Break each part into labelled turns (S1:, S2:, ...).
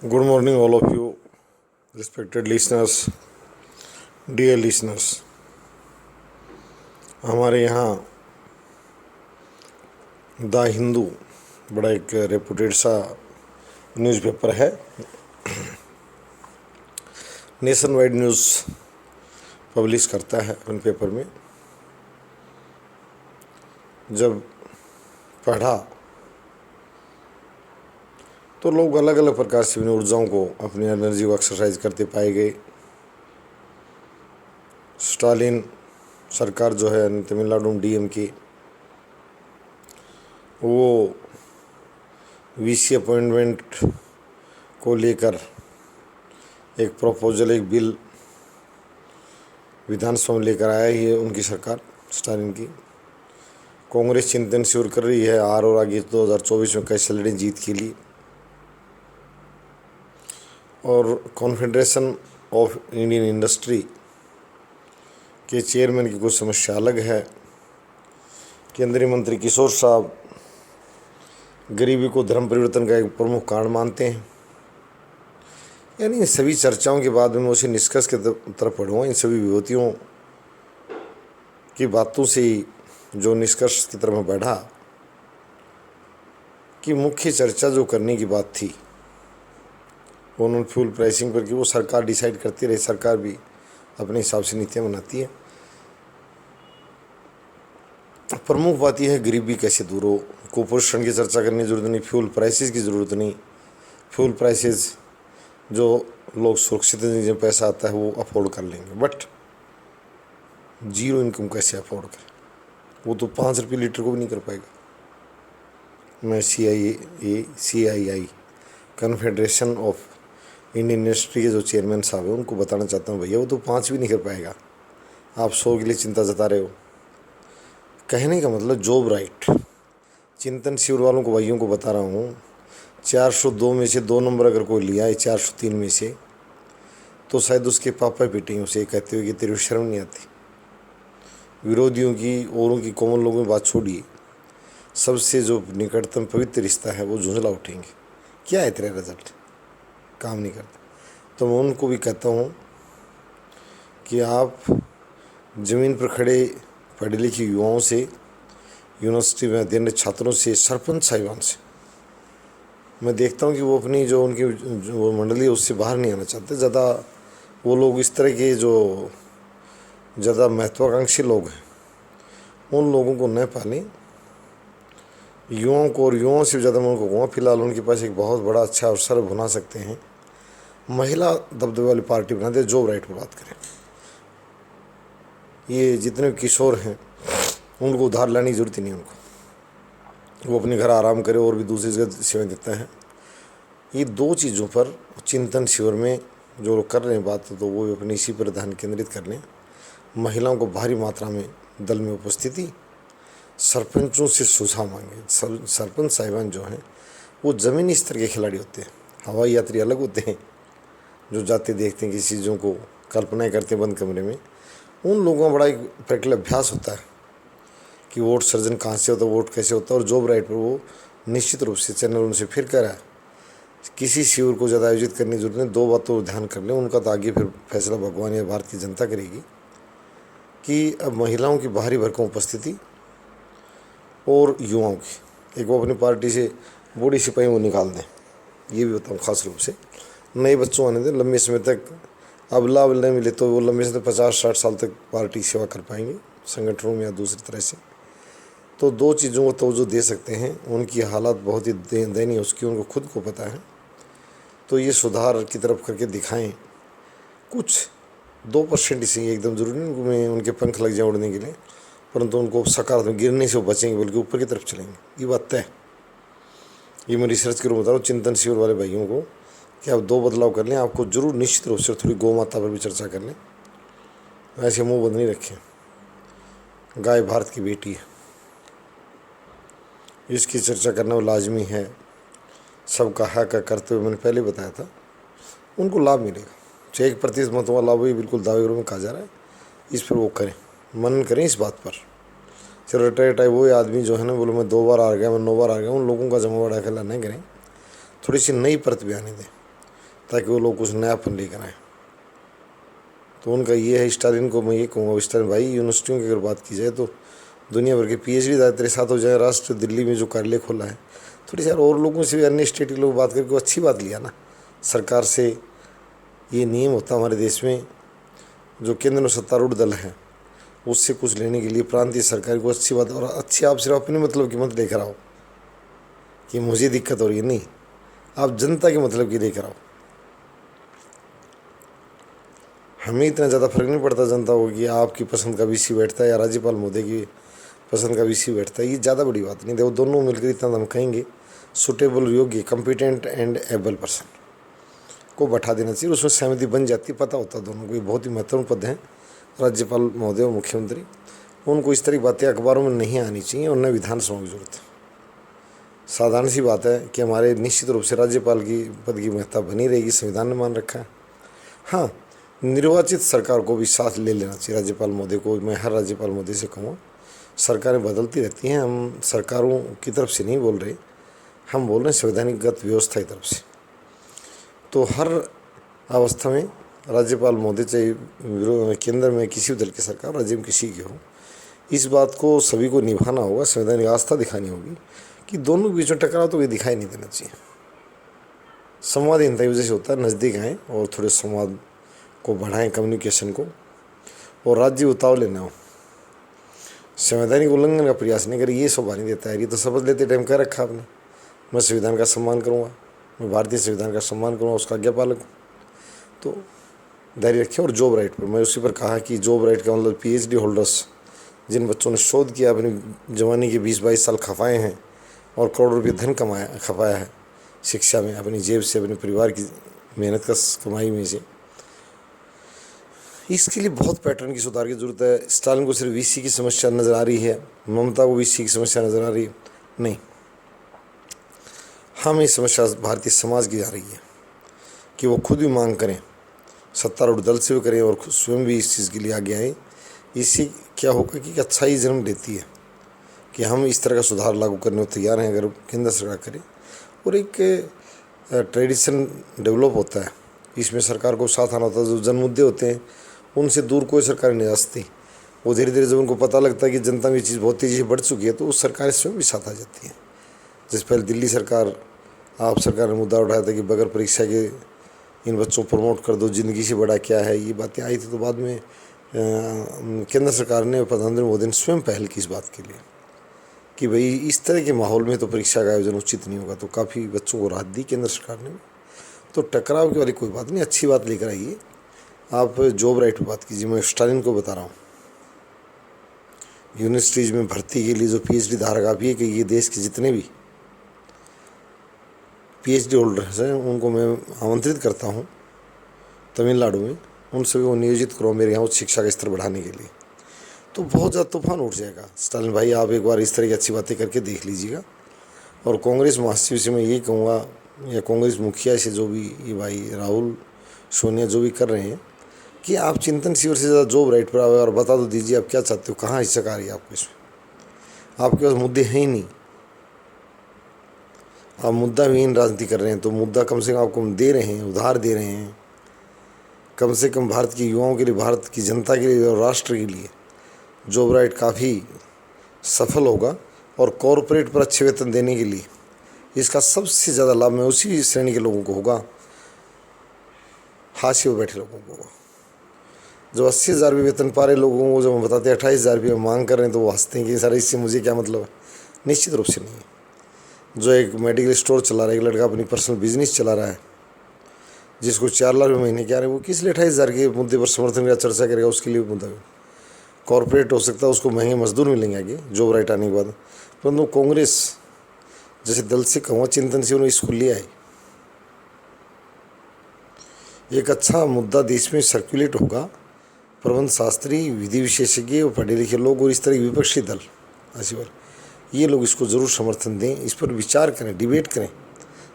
S1: Good morning, all of you, respected listeners, dear listeners. हमारे यहाँ the Hindu बड़ा एक रेपुटेड सा न्यूज़पेपर है। नेशन वाइड न्यूज़ पब्लिश करता है अपने पेपर में। जब पढ़ा तो लोग अलग अलग प्रकार से अपनी ऊर्जाओं को, अपनी एनर्जी को एक्सरसाइज करते पाए गए। स्टालिन सरकार जो है तमिलनाडु डीएम की, वो वीसी अपॉइंटमेंट को लेकर एक प्रपोजल, एक बिल विधानसभा में लेकर आया ही है उनकी सरकार स्टालिन की। कांग्रेस चिंतन शुरू कर रही है और आगे 2024 में कैसे लड़ें जीत के लिए। और कॉन्फेडरेशन ऑफ इंडियन इंडस्ट्री के चेयरमैन की कुछ समस्या अलग है। केंद्रीय मंत्री किशोर साहब गरीबी को धर्म परिवर्तन का एक प्रमुख कारण मानते हैं। यानी इन सभी चर्चाओं के बाद में मैं उसी निष्कर्ष की तरफ पढ़ूँगा। इन सभी विभूतियों की बातों से जो निष्कर्ष की तरफ मैं बढ़ा कि मुख्य चर्चा जो करने की बात थी उन्होंने फ्यूल प्राइसिंग पर की, वो सरकार डिसाइड करती रही। सरकार भी अपने हिसाब से नीतियाँ बनाती है। प्रमुख बात यह है गरीबी कैसे दूर हो। कुपोषण की चर्चा करने की जरूरत नहीं, फ्यूल प्राइसेस की ज़रूरत नहीं। फ्यूल प्राइसेस जो लोग सुरक्षित जिन्हें पैसा आता है वो अफोर्ड कर लेंगे, बट जीरो इनकम कैसे अफोर्ड करें? वो तो 5 रुपये लीटर को भी नहीं कर पाएगा। मैं CII confederation of Indian industry के जो चेयरमैन साहब हैं उनको बताना चाहता हूँ, भैया वो तो 5 भी नहीं कर पाएगा। आप 100 के लिए चिंता जता रहे हो। कहने का मतलब जॉब राइट। चिंतन शिविर वालों को, भाइयों को बता रहा हूँ, 402 में से 2 नंबर अगर कोई लिया है 403 में से, तो शायद उसके पापा पीटेंगे उसे, कहते हुए कि तेरे को शर्म नहीं आती। विरोधियों की, औरों की, कॉमन लोगों की बात छोड़िए, सबसे जो निकटतम पवित्र रिश्ता है वो झुंझला उठेंगे। क्या है तेरा रिजल्ट? काम नहीं करता। तो मैं उनको भी कहता हूँ कि आप ज़मीन पर खड़े पढ़े लिखे युवाओं से, यूनिवर्सिटी में अध्ययन छात्रों से, सरपंच साहिबान से मैं देखता हूँ कि वो अपनी जो उनकी वो मंडली है उससे बाहर नहीं आना चाहते। ज़्यादा वो लोग इस तरह के जो ज़्यादा महत्वाकांक्षी लोग हैं उन लोगों को न पालें, युवाओं को। और युवाओं से ज़्यादा मैं उनको कहूँगा फिलहाल उनके पास एक बहुत बड़ा अच्छा अवसर बना सकते हैं। महिला दबदबे वाली पार्टी बना दे, जॉब राइट पर बात करें। ये जितने किशोर हैं उनको उधार लाने की जरूरत ही नहीं उनको, वो अपने घर आराम करे और भी दूसरी जगह सेवाएं देते हैं। ये 2 चीज़ों पर चिंतन शिविर में जो लोग कर रहे हैं बात, तो वो अपने इसी पर ध्यान केंद्रित कर लें। महिलाओं को भारी मात्रा में दल में उपस्थिति, सरपंचों से सुझाव मांगे। सरपंच साहिबान जो हैं वो ज़मीनी स्तर के खिलाड़ी होते हैं। हवाई यात्री अलग होते हैं जो जाते देखते हैं किसी चीज़ों को, कल्पनाएँ करते हैं बंद कमरे में। उन लोगों का बड़ा एक प्रैक्टिकल अभ्यास होता है कि वोट सर्जन कहाँ से होता है, वोट कैसे होता है। और जॉब राइट पर वो निश्चित रूप से चैनल उनसे फिर कर रहा है। किसी शिविर को ज़्यादा आयोजित करने की जरूरत नहीं। 2 बातों ध्यान कर लें, उनका तो आगे फिर फैसला भगवान या भारतीय जनता करेगी कि अब महिलाओं की बाहरी भरकम उपस्थिति और युवाओं की, एक वो अपनी पार्टी से बूढ़ी सिपाही वो निकाल दें। ये भी बताऊँ खास रूप से नए बच्चों आने दें। लंबे समय तक अब लाभ नहीं मिले तो वो लंबे समय तक 50-60 साल तक पार्टी सेवा कर पाएंगे संगठनों में या दूसरी तरह से। तो 2 चीज़ों को तवज्जो दे सकते हैं। उनकी हालात बहुत ही दयनीय उसकी उनको खुद को पता है, तो ये सुधार की तरफ करके दिखाएं। कुछ 2% ही एकदम ज़रूरी नहीं में उनके पंख लग जाए उड़ने के लिए, परंतु उनको सकारात्मक गिरने से वो बचेंगे, बल्कि ऊपर की तरफ चलेंगे। ये बात तय। ये मैं रिसर्च के रूप में बता रहा हूँ चिंतन शिविर वाले भाइयों को कि आप 2 बदलाव कर लें। आपको जरूर निश्चित रूप से थोड़ी गौ माता पर भी चर्चा कर लें। ऐसे मुँह बंद नहीं रखें। गाय भारत की बेटी है, इसकी चर्चा करना वो लाजमी है। सबका हक करते हुए मैंने पहले बताया था, उनको लाभ मिलेगा। चाहे 1% मतों का लाभ भी बिल्कुल दावे में कहा जा रहा है। इस पर वो करें, मनन करें इस बात पर। चलो रिटायर वो आदमी जो है ना, बोलो मैं 2 बार आ गया, मैं 9 बार आ गया, उन लोगों का जमा बढ़ा कर नहीं करें। थोड़ी सी नई परत भी आने दें। ताकि वो लोग कुछ नयापन लेकर आएँ। तो उनका ये है, स्टालिन को मैं ये कहूँगा, स्टालिन भाई यूनिवर्सिटियों की अगर बात की जाए तो दुनिया भर के PhD तेरे साथ हो जाए। राष्ट्र दिल्ली में जो कार्यालय खोला है, थोड़ी सी और लोगों से भी, अन्य स्टेट के लोग बात करके अच्छी बात लिया ना। सरकार से ये नियम होता हमारे देश में, जो केंद्र में सत्तारूढ़ दल है उससे कुछ लेने के लिए प्रांतीय सरकार को अच्छी बात, और अच्छी आप सिर्फ अपने मतलब की मत लेकर आओ कि मुझे दिक्कत हो रही है, नहीं, आप जनता के मतलब की लेकर आओ। हमें इतना ज़्यादा फर्क नहीं पड़ता जनता को कि आपकी पसंद का VC बैठता है या राज्यपाल महोदय की पसंद का VC बैठता है, ये ज़्यादा बड़ी बात नहीं। देखो दोनों मिलकर इतना हम कहेंगे, सुटेबल, योग्य, कॉम्पिटेंट एंड एबल पर्सन को बैठा देना चाहिए, उसमें सहमति बन जाती, पता होता दोनों को। ये बहुत ही महत्वपूर्ण पद हैं राज्यपाल महोदय और मुख्यमंत्री, उनको इस तरह की बातें अखबारों में नहीं आनी चाहिए और न विधानसभा की जरूरत है। साधारण सी बात है कि हमारे निश्चित रूप से राज्यपाल की पद की महत्ता बनी रहेगी, संविधान ने मान रखा है। हाँ, निर्वाचित सरकार को भी साथ ले लेना चाहिए राज्यपाल महोदय को। मैं हर राज्यपाल महोदय से कहूँगा, सरकारें बदलती रहती हैं, हम सरकारों की तरफ से नहीं बोल रहे, हम बोल रहे हैं संवैधानिकगत व्यवस्था की तरफ से। तो हर अवस्था में राज्यपाल महोदय, चाहे केंद्र में किसी भी दल की सरकार, राज्य में किसी की हो, इस बात को सभी को निभाना होगा, संवैधानिक आस्था दिखानी होगी कि दोनों के बीच में टकराव तो ये दिखाई नहीं देना चाहिए। संवादहीनता की वजह से होता है, नज़दीक आएँ और थोड़े संवाद को बढ़ाएं, कम्युनिकेशन को, और राज्य उतावले ना हो, संवैधानिक उल्लंघन का प्रयास नहीं करे। ये शोभा नहीं देता है। ये तो शपथ लेते टाइम कह रखा आपने, मैं संविधान का सम्मान करूँगा, मैं भारतीय संविधान का सम्मान करूँगा, उसका आज्ञापालक हूँ। तो धैर्य रखें। और जॉब राइट पर मैं उसी पर कहा कि जॉब राइट का मतलब PhD होल्डर्स, जिन बच्चों ने शोध किया, अपनी जवानी के 20-22 साल खपाए हैं और करोड़ों रुपये धन खपाया है शिक्षा में, अपनी जेब से, अपने परिवार की मेहनत का कमाई में से, इसके लिए बहुत पैटर्न की सुधार की जरूरत है। स्टालिन को सिर्फ VC की समस्या नज़र आ रही है, ममता को VC की समस्या नज़र आ रही है, नहीं, हमें समस्या भारतीय समाज की आ रही है कि वो खुद भी मांग करें, सत्तारूढ़ दल से भी करें और स्वयं भी इस चीज़ के लिए आगे आए। इससे क्या होगा कि अच्छाई जन्म देती है कि हम इस तरह का सुधार लागू करने को तैयार हैं अगर केंद्र सरकार करे, और एक ट्रेडिशन डेवलप होता है, इसमें सरकार को साथ आना होता है। जो जन मुद्दे होते हैं उनसे दूर कोई सरकार नहीं जा सकती। वो धीरे धीरे जब उनको पता लगता है कि जनता में ये चीज़ बहुत तेज़ी से बढ़ चुकी है, तो उस सरकार स्वयं भी साथ आ जाती है। जैसे पहले दिल्ली सरकार, आप सरकार ने मुद्दा उठाया था कि बगैर परीक्षा के इन बच्चों को प्रमोट कर दो, ज़िंदगी से बड़ा क्या है, ये बातें आई थी। तो बाद में केंद्र सरकार ने, प्रधानमंत्री मोदी ने स्वयं पहल की इस बात के लिए कि भाई इस तरह के माहौल में तो परीक्षा का आयोजन उचित नहीं होगा। तो काफ़ी बच्चों को राहत दी केंद्र सरकार ने। तो टकराव की वाली कोई बात नहीं, अच्छी बात लेकर आइए। आप जॉब राइट पर बात कीजिए। मैं स्टालिन को बता रहा हूँ, यूनिवर्सिटीज़ में भर्ती के लिए जो PhD धारक, आप ये कि ये देश के जितने भी PhD होल्डर्स हैं उनको मैं आमंत्रित करता हूँ तमिलनाडु में, उन सभी को नियोजित करो मेरे यहाँ उच्च शिक्षा का स्तर बढ़ाने के लिए। तो बहुत ज़्यादा तूफान उठ जाएगा। स्टालिन भाई, आप एक बार इस तरह की अच्छी बातें करके देख लीजिएगा। और कांग्रेस महासचिव से मैं यही कहूँगा, या कांग्रेस मुखिया से, जो भी ये भाई राहुल सोनिया जो भी कर रहे हैं, कि आप चिंतन शिविर से ज़्यादा जॉब राइट पर आए और बता दो दीजिए आप क्या चाहते हो, कहाँ हिस्सा आ रही है आपको इसमें। आपके पास मुद्दे हैं ही नहीं, आप मुद्दा विहीन राजनीति कर रहे हैं। तो मुद्दा कम से कम आपको हम दे रहे हैं, उधार दे रहे हैं, कम से कम भारत के युवाओं के लिए, भारत की जनता के लिए और राष्ट्र के लिए जॉब राइट काफ़ी सफल होगा। और कॉरपोरेट पर अच्छे वेतन देने के लिए इसका सबसे ज़्यादा लाभ में उसी श्रेणी के लोगों को होगा, हाशिए पर बैठे लोगों को होगा। जो 80,000 रुपये वेतन पा रहे लोगों को जब हम बताते हैं 28,000 रुपये मांग कर रहे हैं, तो वो हंसते हैं कि सर इससे मुझे क्या मतलब है। निश्चित रूप से नहीं है। जो एक मेडिकल स्टोर चला रहा है, एक लड़का अपनी पर्सनल बिजनेस चला रहा है, जिसको 4 लाख रुपये महीने क्या रहे, वो किस लिए 28,000 के मुद्दे पर समर्थन या चर्चा करेगा, उसके लिए मुद्दा। कॉरपोरेट हो सकता है, उसको महंगे मजदूर मिलेंगे आगे जॉब राइट आने के बाद। परंतु कांग्रेस जैसे दल से कहूँगा, चिंतन से उन्होंने इसको ले आई, एक अच्छा मुद्दा देश में सर्कुलेट होगा। प्रबंध शास्त्री, विधि विशेषज्ञ और पढ़े लिखे लोग और इस तरह के विपक्षी दल, ऐसी बात, ये लोग इसको ज़रूर समर्थन दें, इस पर विचार करें, डिबेट करें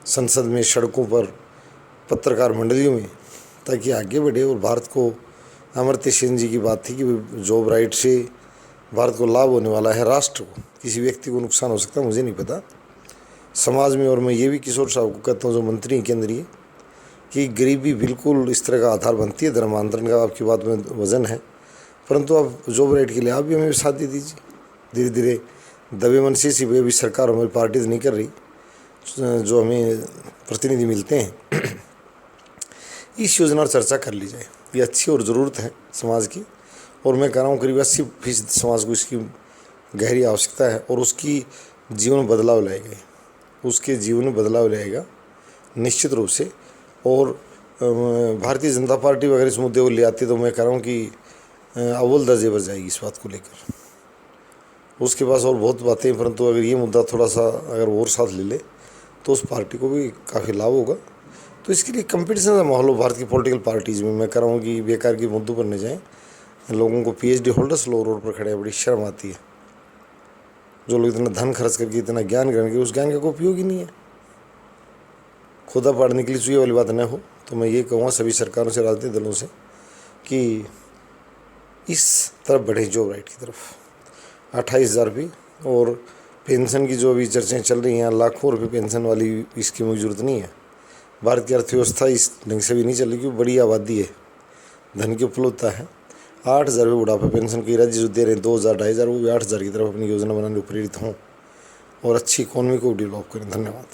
S1: संसद में, सड़कों पर, पत्रकार मंडलियों में, ताकि आगे बढ़े। और भारत को, अमर्त्य सेन जी की बात थी कि जॉब राइट से भारत को लाभ होने वाला है, राष्ट्र को, किसी व्यक्ति को नुकसान हो सकता है, मुझे नहीं पता, समाज में। और मैं ये भी किशोर साहब को कहता हूँ, जो मंत्री केंद्रीय, कि गरीबी बिल्कुल इस तरह का आधार बनती है। धर्मांतरण का आपकी बात में वजन है, परंतु आप जॉब राइट के लिए आप भी हमें साथ दे दीजिए। धीरे धीरे दबे मनसी सी भी सरकार हमारी पार्टी तो नहीं कर रही, जो हमें प्रतिनिधि मिलते हैं इस योजना पर चर्चा कर ली जाए। ये अच्छी और ज़रूरत है समाज की, और मैं कह रहा हूँ करीब 80% समाज को इसकी गहरी आवश्यकता है, और उसकी जीवन में बदलाव लाएगा, उसके जीवन में बदलाव लाएगा निश्चित रूप से। और भारतीय जनता पार्टी वगैरह इस मुद्दे को ले आती है तो मैं कह रहा हूँ कि अव्वल दर्जे पर जाएगी इस बात को लेकर। उसके पास और बहुत बातें हैं, परंतु अगर ये मुद्दा थोड़ा सा अगर और साथ ले ले तो उस पार्टी को भी काफ़ी लाभ होगा। तो इसके लिए कंपटीशन का माहौल हो भारत की पॉलिटिकल पार्टीज़ में। मैं कह रहा हूँ कि बेकार के मुद्दों पर न जाएं। लोगों को PhD होल्डर्स लोग रोड पर खड़े हैं, बड़ी शर्म आती है। जो लोग इतना धन खर्च करके इतना ज्ञान ग्रहण के, उस ज्ञान का कोई उपयोग ही नहीं है। खुदा पढ़ने के लिए चाहिए वाली बात न हो। तो मैं ये कहूँगा सभी सरकारों से, राजनीतिक दलों से कि इस तरफ बढ़े, जॉब राइट की तरफ। 28,000 भी, और पेंशन की जो अभी चर्चाएँ चल रही हैं, लाखों रुपये पेंशन वाली स्कीमों की जरूरत नहीं है। भारत की अर्थव्यवस्था इस ढंग से भी नहीं चल रही, क्योंकि बड़ी आबादी है, धन की उपलब्धता है। 8,000 रुपये बुढ़ापा पेंशन कई राज्य जो दे रहे हैं, 2,000 2,500, वो भी 8,000 की तरफ अपनी योजना बनाने को प्रेरित हों और अच्छी इकोनॉमी को डेवलप करें। धन्यवाद।